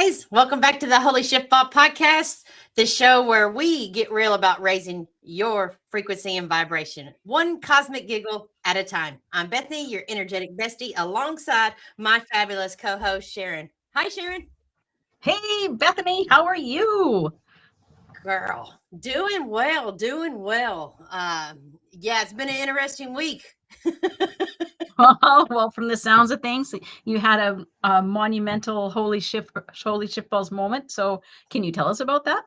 guys. Welcome back to the Holy Shiftball podcast, the show where we get real about raising your frequency and vibration, one cosmic giggle at a time. I'm Bethany, your energetic bestie, alongside my fabulous co-host, Sharon. Hi, Sharon. Hey, Bethany, how are you? Girl, doing well, doing well. Yeah, it's been an interesting week. Well, from the sounds of things, you had a monumental holy shiftballs moment. So, can you tell us about that?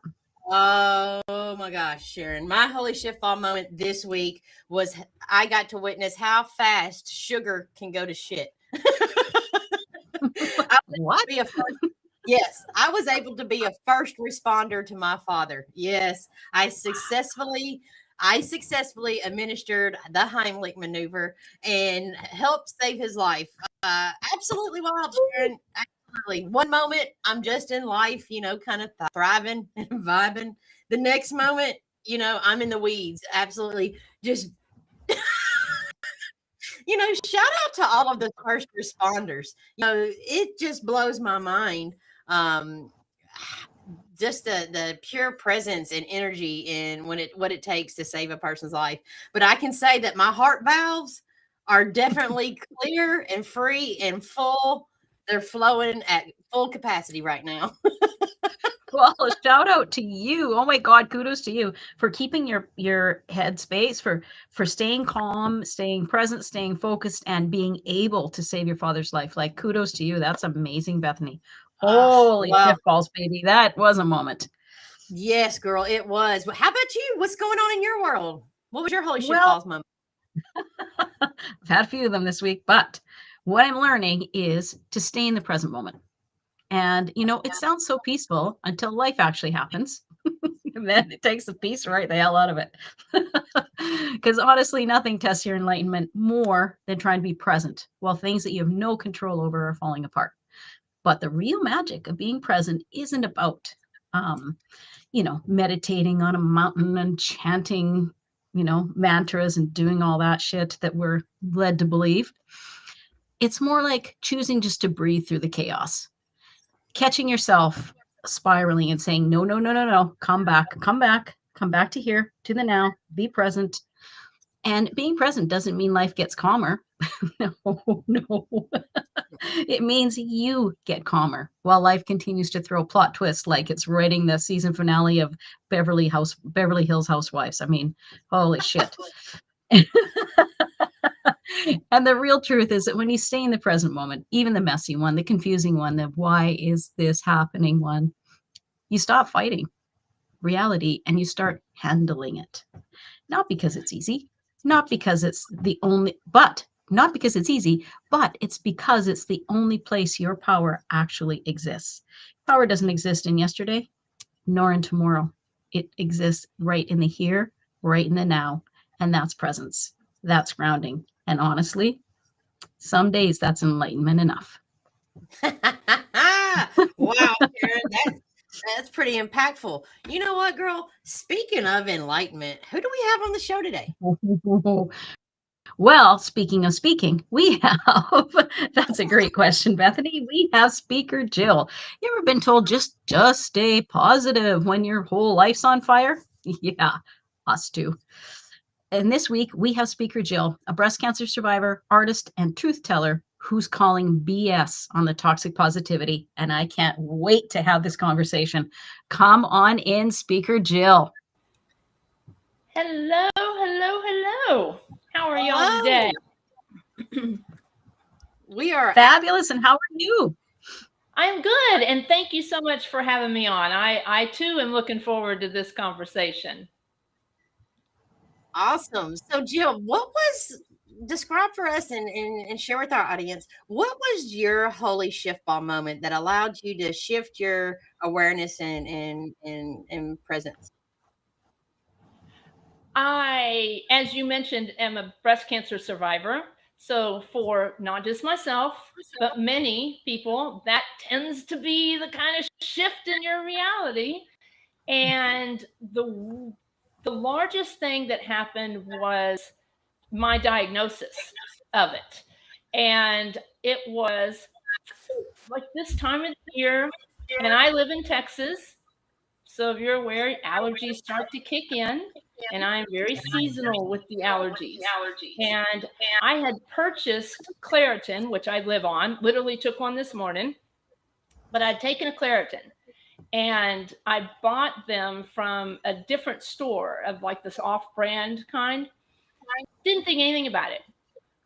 Oh my gosh, Sharon. My holy shiftball moment this week was I got to witness how fast sugar can go to shit. What? Yes, I was able to be a first responder to my father. Yes, I successfully administered the Heimlich maneuver and helped save his life. Absolutely wild, Sharon. Absolutely. One moment I'm just in life, kind of thriving and vibing. The next moment, I'm in the weeds. Absolutely just shout out to all of the first responders. It just blows my mind. Um, just the pure presence and energy in what it takes to save a person's life. But I can say that my heart valves are definitely clear and free and full. They're flowing at full capacity right now. Well, shout out to you. Oh my God, kudos to you for keeping your head space, for staying calm, staying present, staying focused, and being able to save your father's life. Like, kudos to you. That's amazing, Bethany. Holy Wow. shiftballs, baby. That was a moment. Yes, girl, it was. Well, how about you? What's going on in your world? What was your holy shit Well, balls moment? I've had a few of them this week, but what I'm learning is to stay in the present moment. And, it sounds so peaceful until life actually happens. And then it takes the peace right the hell out of it. Because honestly, nothing tests your enlightenment more than trying to be present while things that you have no control over are falling apart. But the real magic of being present isn't about, um, meditating on a mountain and chanting, mantras and doing all that shit that we're led to believe. It's more like choosing just to breathe through the chaos, catching yourself spiraling and saying, no, no, no, no, no, come back, come back to here, to the now, be present. And being present doesn't mean life gets calmer. No. It means you get calmer while life continues to throw plot twists like it's writing the season finale of Beverly Hills Housewives. I mean, holy shit. And the real truth is that when you stay in the present moment, even the messy one, the confusing one, the why is this happening one, you stop fighting reality and you start handling it. Not because it's easy, not because it's the only, but not because it's easy, but it's because it's the only place your power actually exists. Power doesn't exist in yesterday, nor in tomorrow. It exists right in the here, right in the now. And that's presence. That's grounding. And honestly, some days that's enlightenment enough. Wow, Karen, that's pretty impactful. You know what, girl? Speaking of enlightenment, who do we have on the show today? Well, speaking of speaking, we have, that's a great question, Bethany. We have speaker Jill. You ever been told just stay positive when your whole life's on fire? Yeah, us too. And this week we have speaker Jill, a breast cancer survivor, artist, and truth teller who's calling BS on the toxic positivity. And I can't wait to have this conversation. Come on in, speaker Jill. Hello, hello, hello. How are y'all today? We are fabulous. And how are you? I'm good. And thank you so much for having me on. I too am looking forward to this conversation. Awesome. So, Jill, describe for us and share with our audience, what was your holy shiftball moment that allowed you to shift your awareness and presence? I, as you mentioned, am a breast cancer survivor. So for not just myself, but many people, that tends to be the kind of shift in your reality. And the largest thing that happened was my diagnosis of it. And it was like this time of the year, And I live in Texas. So if you're aware, allergies start to kick in, and I am very seasonal with the allergies. And I had purchased Claritin, which I live on, literally took one this morning, but I'd taken a Claritin. And I bought them from a different store of like this off-brand kind. Didn't think anything about it.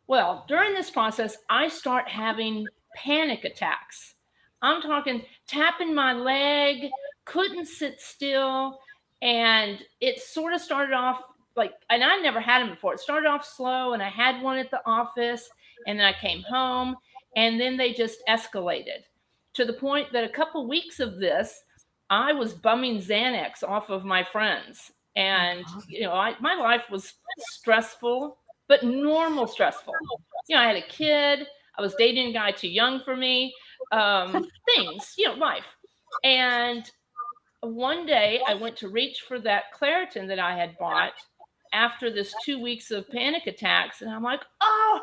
Well, during this process, I start having panic attacks. I'm talking tapping my leg, couldn't sit still. And it sort of started off like, and I never had them before. It started off slow, and I had one at the office, and then I came home, and then they just escalated to the point that a couple weeks of this, I was bumming Xanax off of my friends. And, my life was stressful, but normal stressful. I had a kid. I was dating a guy too young for me. Things, life. And one day I went to reach for that Claritin that I had bought after this 2 weeks of panic attacks. And I'm like, oh,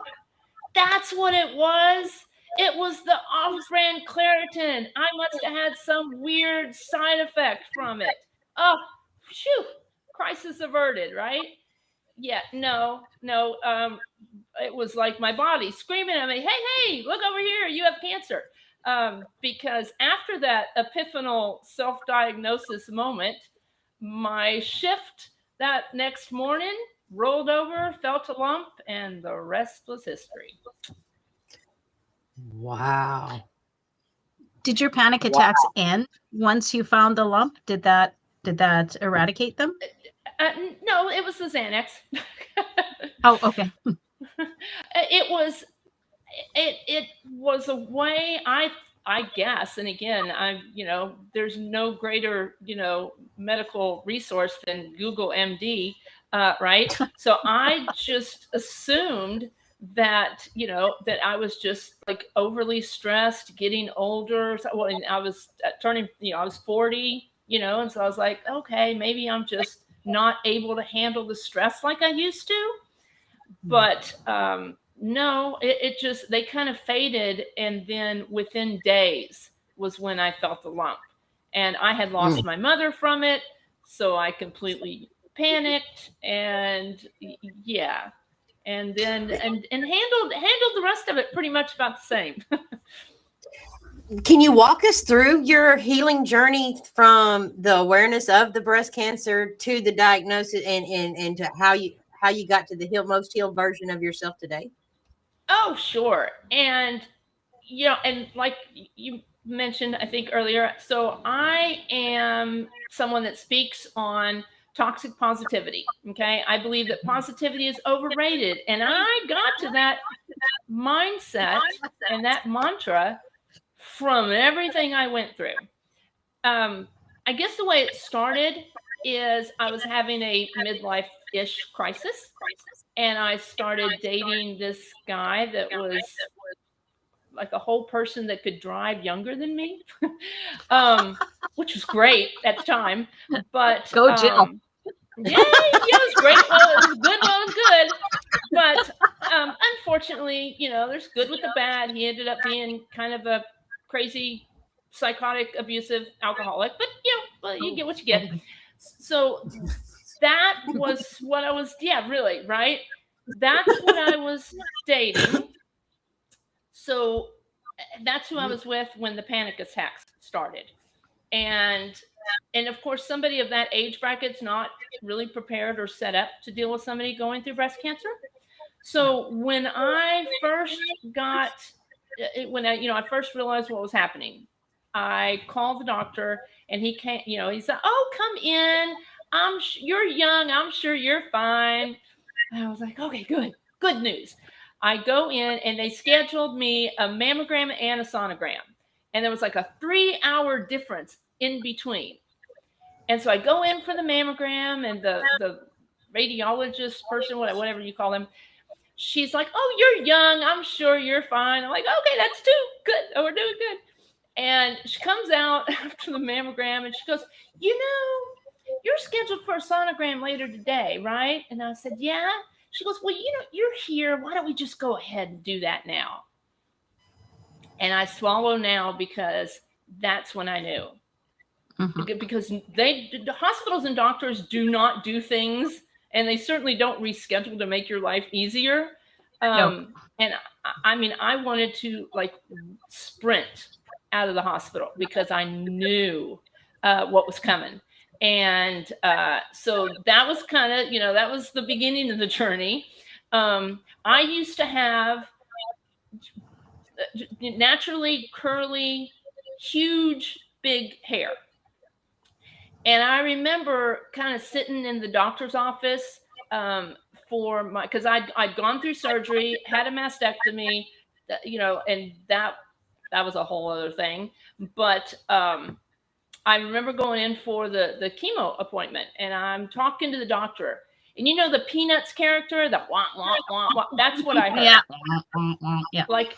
that's what it was. It was the off-brand Claritin. I must have had some weird side effect from it. Oh, phew, crisis averted, right? Yeah, no. It was like my body screaming at me, hey, look over here, you have cancer. Because after that epiphanal self-diagnosis moment, my shift that next morning rolled over, felt a lump, and the rest was history. Wow. Did your panic attacks end once you found the lump? Did that eradicate them? No, it was the Xanax. Oh, okay. It was a way, I guess, and again, there's no greater, medical resource than Google MD, right? So I just assumed that, that I was just like overly stressed, getting older. Well, and I was turning, I was 40, and so I was like, okay, maybe I'm just not able to handle the stress like I used to. But no, it just, they kind of faded. And then within days was when I felt the lump. And I had lost my mother from it. So I completely panicked. And yeah. And then and handled the rest of it pretty much about the same. Can you walk us through your healing journey from the awareness of the breast cancer to the diagnosis and to how you got to the most healed version of yourself today? Oh, sure. And, and like you mentioned, I think earlier, so I am someone that speaks on toxic positivity. Okay. I believe that positivity is overrated. And I got to that mindset and that mantra from everything I went through. I guess the way it started is I was having a midlife-ish crisis, and I started dating this guy that was like a whole person that could drive younger than me, which was great at the time. But Go Jill. Yeah, it was great. Well, it was good. Well, it was good. But unfortunately, there's good with the bad. He ended up being kind of a crazy, psychotic, abusive alcoholic. But well, you get what you get. So that was what I was. Yeah, really, right? That's what I was dating. So that's who I was with when the panic attacks started. And of course, somebody of that age bracket's not really prepared or set up to deal with somebody going through breast cancer. So when I first I first realized what was happening, I called the doctor, and he came, he said, "Oh, come in. You're young. I'm sure you're fine." And I was like, "Okay, good news." I go in, and they scheduled me a mammogram and a sonogram. And there was like a 3-hour difference in between. And so I go in for the mammogram, and the radiologist person, whatever you call them, she's like, "Oh, you're young. I'm sure you're fine." I'm like, "Okay, that's too good. Oh, we're doing good." And she comes out after the mammogram, and she goes, "You're scheduled for a sonogram later today, right?" And I said, "Yeah." She goes, "Well, you're here. Why don't we just go ahead and do that now?" And I swallow now because that's when I knew. Mhm. Because the hospitals and doctors do not do things, and they certainly don't reschedule to make your life easier. No. And I mean, I wanted to like sprint out of the hospital because I knew what was coming. And so that was kind of, that was the beginning of the journey. I used to have naturally curly, huge, big hair. And I remember kind of sitting in the doctor's office because I'd gone through surgery, had a mastectomy, and that was a whole other thing. But I remember going in for the chemo appointment, and I'm talking to the doctor. And the Peanuts character, the wah, wah, wah, wah, that's what I heard. Yeah. Yeah. Like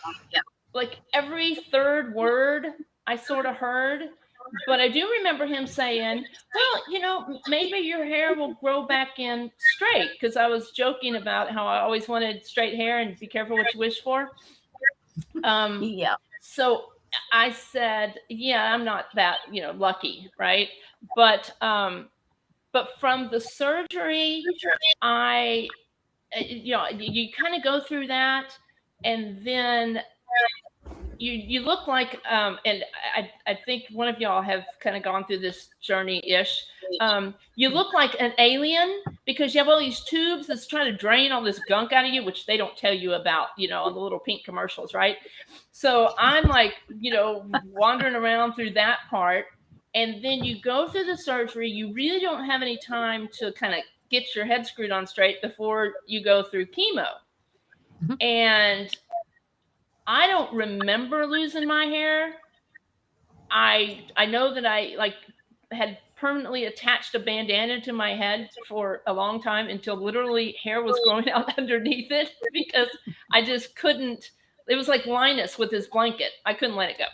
every third word I sort of heard. But I do remember him saying, well, maybe your hair will grow back in straight, because I was joking about how I always wanted straight hair and be careful what you wish for. Yeah. So I said, yeah, I'm not that, lucky, right? But from the surgery, you kind of go through that, and then you look like, and I think one of y'all have kind of gone through this journey-ish. You look like an alien because you have all these tubes that's trying to drain all this gunk out of you, which they don't tell you about, on the little pink commercials, right? So I'm like, wandering around through that part. And then you go through the surgery. You really don't have any time to kind of get your head screwed on straight before you go through chemo. Mhm. And I don't remember losing my hair. I know that I had permanently attached a bandana to my head for a long time until literally hair was growing out underneath it, because I just couldn't. It was like Linus with his blanket. I couldn't let it go.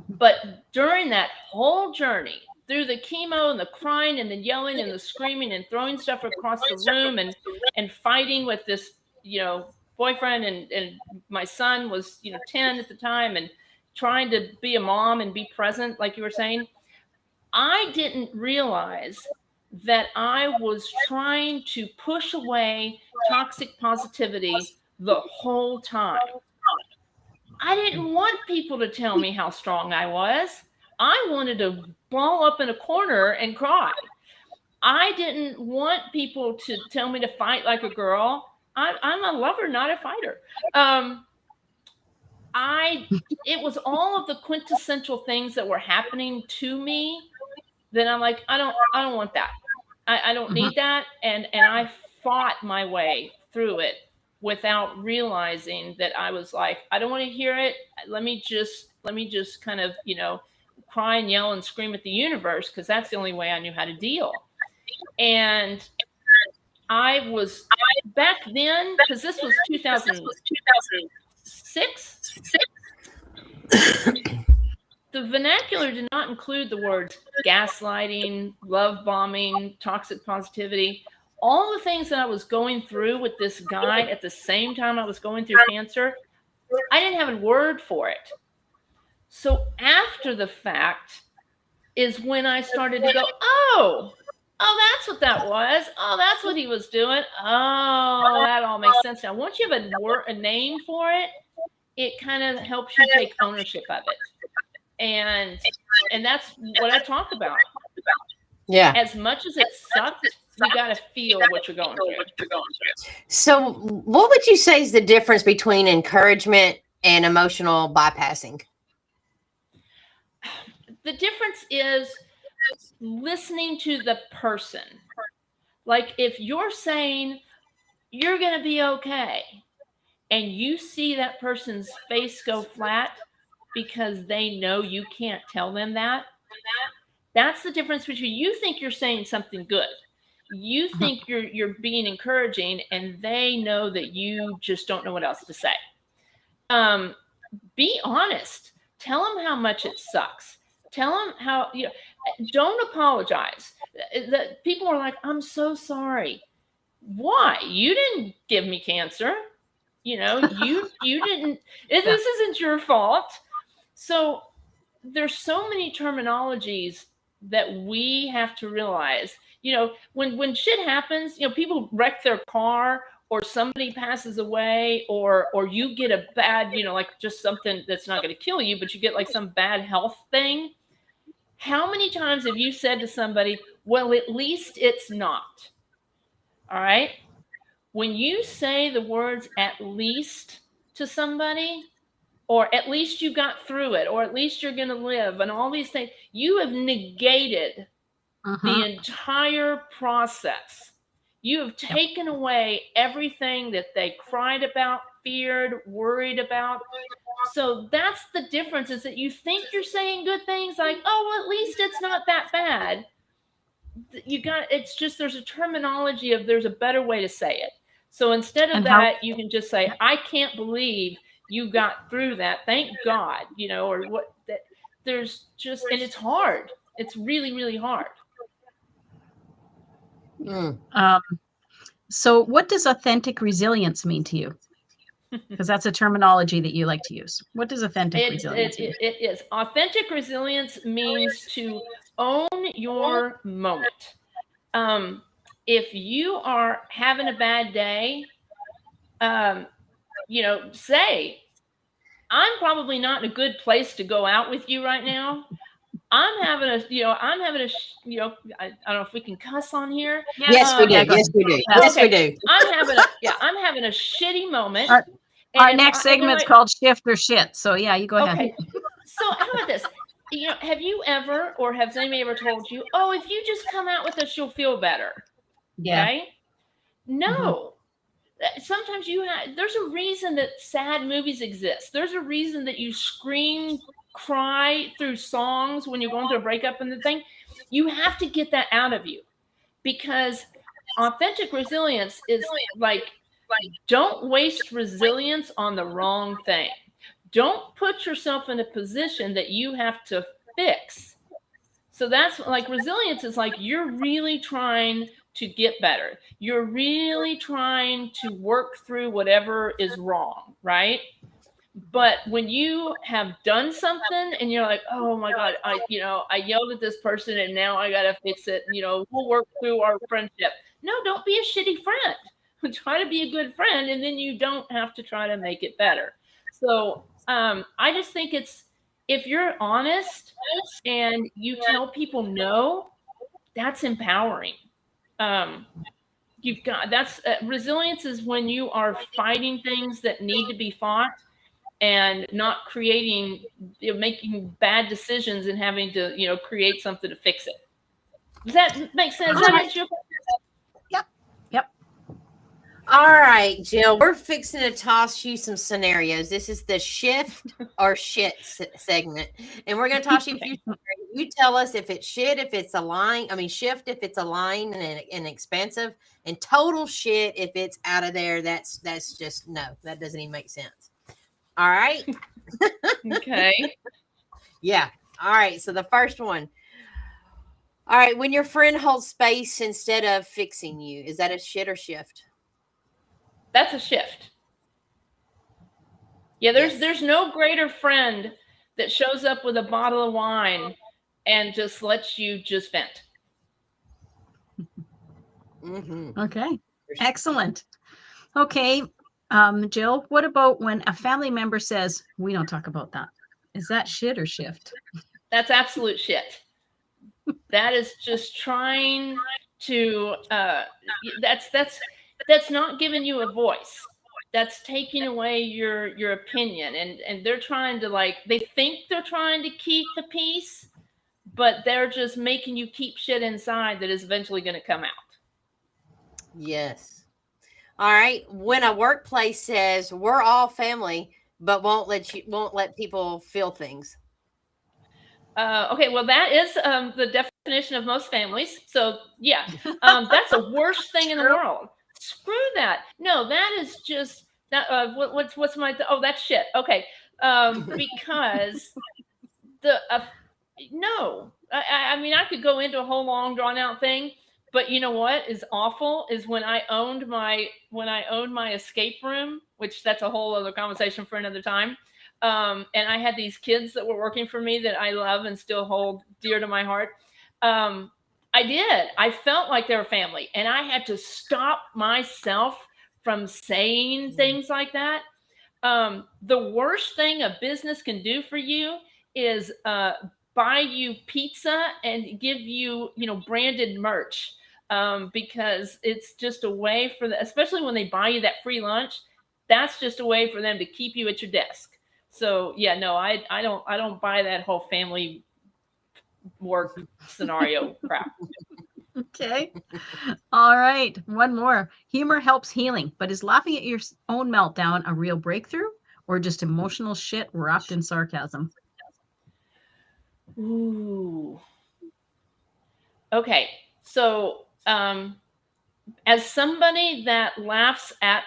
But during that whole journey, through the chemo and the crying and the yelling and the screaming and throwing stuff across the room and fighting with this, boyfriend, and my son was, 10 at the time, and trying to be a mom and be present, like you were saying, I didn't realize that I was trying to push away toxic positivity the whole time. I didn't want people to tell me how strong I was. I wanted to ball up in a corner and cry. I didn't want people to tell me to fight like a girl. I'm a lover, not a fighter. It was all of the quintessential things that were happening to me that I'm like, I don't want that. I don't need that. And I fought my way through it without realizing that I was like, I don't want to hear it. Let me just kind of, cry and yell and scream at the universe, because that's the only way I knew how to deal. And I was back then, because this was 2006. The vernacular did not include the words gaslighting, love bombing, toxic positivity. All the things that I was going through with this guy at the same time I was going through cancer, I didn't have a word for it. So after the fact is when I started to go, oh, that's what that was. Oh, that's what he was doing. Oh, that all makes sense now. Once you have a name for it, it kind of helps you take ownership of it. And that's what I talk about. Yeah. As much as it sucked, you got to feel what you're going through. So what would you say is the difference between encouragement and emotional bypassing? The difference is listening to the person. Like if you're saying you're going to be okay, and you see that person's face go flat because they know you can't tell them that, that's the difference between you think you're saying something good. You think you're being encouraging, and they know that you just don't know what else to say. Be honest. Tell them how much it sucks. Tell them how, don't apologize. People are like, I'm so sorry. Why? You didn't give me cancer. You didn't, this isn't your fault. So there's so many terminologies that we have to realize. You know, when shit happens, you know, people wreck their car, or somebody passes away, or you get a bad, you know, like just something that's not going to kill you, but you get like some bad health thing. How many times have you said to somebody, well, at least it's not? All right. When you say the words at least to somebody, or at least you got through it, or at least you're going to live, and all these things, you have negated the entire process. You have taken away everything that they cried about, feared, worried about. So that's the difference, is that you think you're saying good things, like, oh, well, at least it's not that bad. It's just, there's a terminology of, there's a better way to say it. So instead of that, you can just say, I can't believe you got through that. Thank God, you know, or what, that there's just, and it's hard. It's really, really hard. So what does authentic resilience mean to you? Because that's a terminology that you like to use. What does authentic resilience mean? It is. Authentic resilience means to own your moment. If you are having a bad day, you know, say, I'm probably not in a good place to go out with you right now. I don't know if we can cuss on here. Yes, we do. Yes, we do. Yes, we do. I'm having a shitty moment. Our next segment's called Shift or Shit. So yeah, you go ahead. Okay. So how about this? You know, have you ever, or have anybody ever told you, oh, if you just come out with us, you'll feel better? Yeah. Okay? No. Sometimes there's a reason that sad movies exist. There's a reason that you scream, cry through songs when you're going through a breakup and the thing. You have to get that out of you, because authentic resilience is like, don't waste resilience on the wrong thing. Don't put yourself in a position that you have to fix. So that's like, resilience is like, you're really trying to get better. You're really trying to work through whatever is wrong, right? But when you have done something and you're like, oh my God, I yelled at this person and now I got to fix it. You know, we'll work through our friendship. No, don't be a shitty friend. Try to be a good friend, and then you don't have to try to make it better. So I just think if you're honest and you tell people no, that's empowering. Resilience is when you are fighting things that need to be fought, and not making bad decisions and having to, you know, create something to fix it. Does that make sense? Yep. All right, Jill, we're fixing to toss you some scenarios. This is the shift or shit segment. And we're going to toss you a few scenarios. You tell us if it's shit, if it's a line. I mean, shift if it's a line and expansive, and total shit if it's out of there. That's just, no, that doesn't even make sense. All right. Okay. Yeah. All right. So the first one. All right. When your friend holds space instead of fixing you, is that a shit or shift? That's a shift. Yeah, there's no greater friend that shows up with a bottle of wine and just lets you just vent. Mm-hmm. Okay. Excellent. Okay. Jill, what about when a family member says, we don't talk about that? Is that shit or shift? That's absolute shit. That is just trying to, that's not giving you a voice. That's taking away your opinion. And they're trying to, like, they think they're trying to keep the peace, but they're just making you keep shit inside that is eventually going to come out. Yes. All right. When a workplace says we're all family, but won't let people feel things. Okay, well, that is the definition of most families. So yeah, that's the worst thing in the world. Screw that. No, that is just that. What's my? That's shit. Okay, because no. I mean, I could go into a whole long drawn out thing. But you know what is awful is when I owned my escape room, which that's a whole other conversation for another time. and I had these kids that were working for me that I love and still hold dear to my heart. I felt like they were family, and I had to stop myself from saying things like that. The worst thing a business can do for you is buy you pizza and give you, branded merch, because it's just a way for especially when they buy you that free lunch, that's just a way for them to keep you at your desk. So yeah, no, I don't buy that whole family work scenario crap. Okay. All right. One more. Humor helps healing, but is laughing at your own meltdown a real breakthrough or just emotional shit wrapped in sarcasm? Ooh. Okay. So, as somebody that laughs at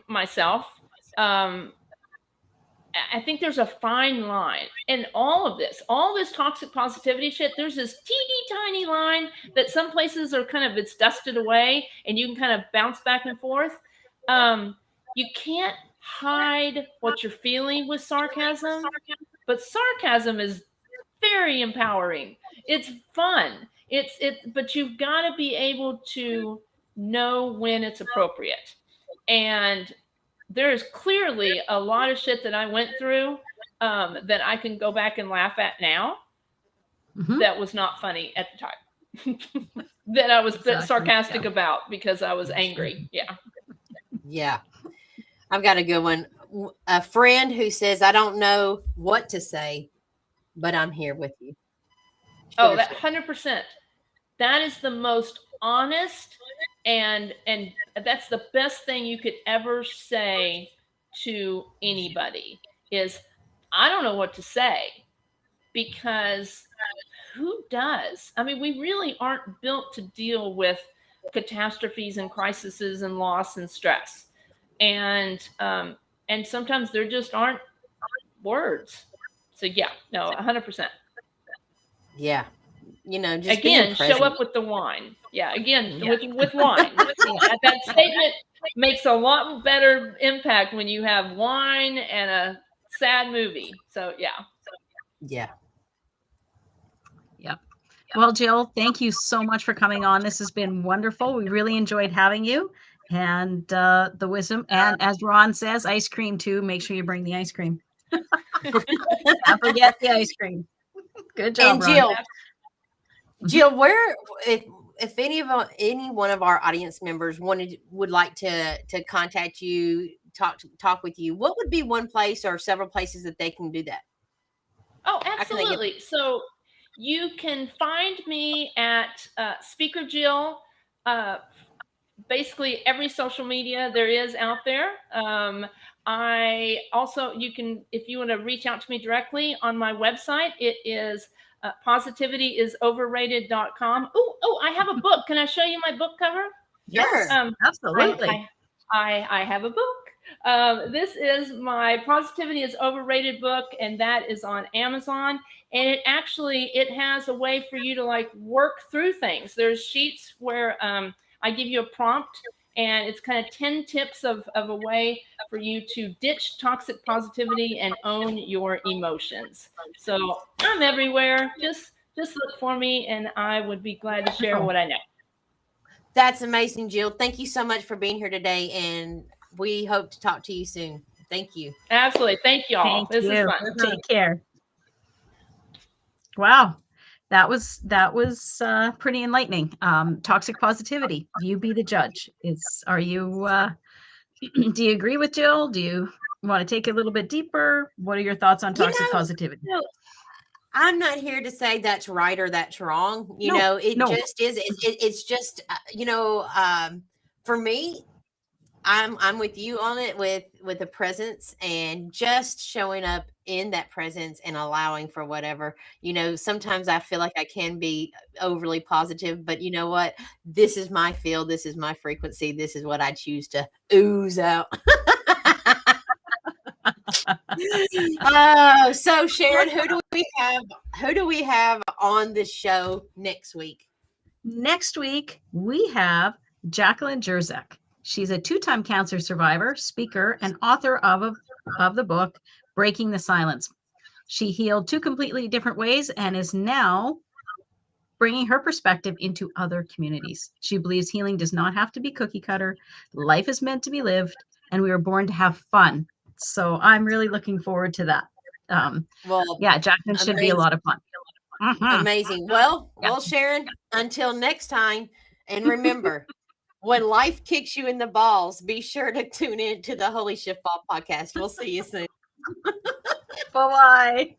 myself, I think there's a fine line in all this toxic positivity shit. There's this teeny tiny line that some places are it's dusted away and you can kind of bounce back and forth. You can't hide what you're feeling with sarcasm, but sarcasm is very empowering. It's fun. But you've got to be able to know when it's appropriate. And there's clearly a lot of shit that I went through that I can go back and laugh at now. Mhm. That was not funny at the time. That I was Exactly, sarcastic yeah. about because I was angry. Yeah. Yeah. I've got a good one. A friend who says, I don't know what to say, but I'm here with you. Oh, that 100%. That is the most honest and that's the best thing you could ever say to anybody is, I don't know what to say, because who does? I mean, we really aren't built to deal with catastrophes and crises and loss and stress. And sometimes there just aren't words. So yeah, no, 100%. Yeah. Just Again, being show present. up with the wine. Yeah, again, Yeah. with wine. That statement makes a lot better impact when you have wine and a sad movie. So yeah. Yeah. Yep. Well, Jill, thank you so much for coming on. This has been wonderful. We really enjoyed having you and the wisdom. And as Ron says, ice cream too. Make sure you bring the ice cream. Don't forget the ice cream. Good job, And Ron. Jill, where if any one of our audience members would like to contact you, talk with you, what would be one place or several places that they can do that? Oh, absolutely. So you can find me at Speaker Jill. Basically every social media there is out there. I also, if you want to reach out to me directly on my website, it is positivityisoverrated.com. Oh, I have a book. Can I show you my book cover? Yes, absolutely. I have a book. This is my Positivity is Overrated book, and that is on Amazon. And it has a way for you to work through things. There's sheets where I give you a prompt, and it's kind of 10 tips of a way for you to ditch toxic positivity and own your emotions. So I'm everywhere. Just look for me, and I would be glad to share what I know. That's amazing, Jill. Thank you so much for being here today, and we hope to talk to you soon. Thank you. Absolutely. Thank y'all. This is fun. Take care. Wow. That was pretty enlightening. Toxic positivity. You be the judge. Are you do you agree with Jill? Do you want to take it a little bit deeper? What are your thoughts on toxic positivity? I'm not here to say that's right or that's wrong. Just is. It's just for me, I'm with you on it with the presence and just showing up in that presence and allowing for whatever. Sometimes I feel like I can be overly positive, but you know what? This is my field. This is my frequency. This is what I choose to ooze out. So Sharon, who do we have on the show next week? Next week we have Jacqueline Jerzak. She's a 2-time cancer survivor, speaker, and author of the book breaking the silence. She healed 2 completely different ways and is now bringing her perspective into other communities. She believes healing does not have to be cookie cutter. Life is meant to be lived, and we were born to have fun. So I'm really looking forward to that. Well, Yeah, Jackson should be a amazing. lot of fun. Amazing. Well, Yeah. Sharon, until next time, and remember, when life kicks you in the balls, be sure to tune in to the Holy Shiftball podcast. We'll see you soon. Bye-bye.